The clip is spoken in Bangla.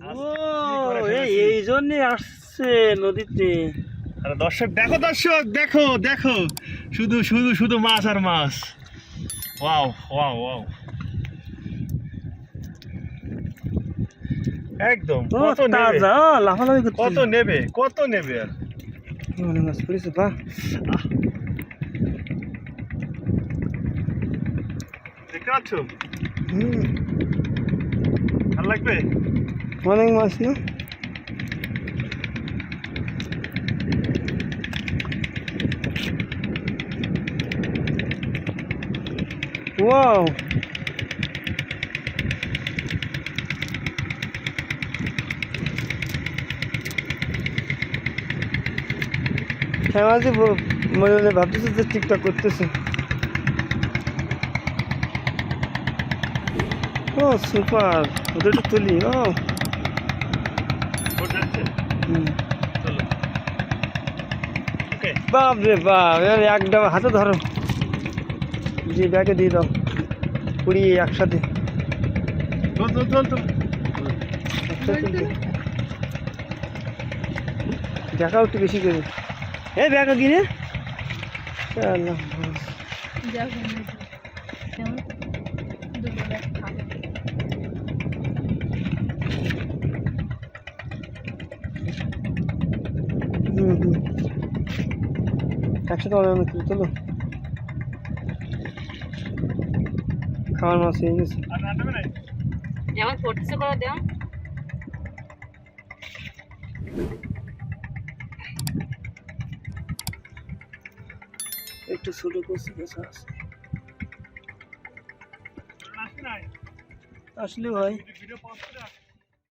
এই জন্যই আসছে নদীতে। আরে দর্শক দেখো, দর্শক দেখো দেখো, শুধু শুধু শুধু মাছ আর মাছ। ওয়াও ওয়াও ওয়াও, একদম কত নেবে, লাফালাফি করছে, কত নেবে, কত নেবে আর অনেক মাছ পড়েছে। বাহ, দেখতে পাচ্ছ? ভালো লাগবে, অনেক মাছ না? ওয়াও, মাঝে মনে মনে ভাবতেছে যে টিকটক করতেছে। ও সুপার, ওদের একটু তুলি। ও বাপ রে বাপ, একদম হাতে ধরো, যে ব্যাগে দিয়ে দাও, পুড়িয়ে একসাথে দেখাও একটু বেশি করে। এই ব্যাগটা কিনে একসাথে অনেক চলো, খাওয়ার মাছ হয়ে গেছে। যেমন ফোর্টিসে করে দেও, একটু ছোট করছি আসলে ভাই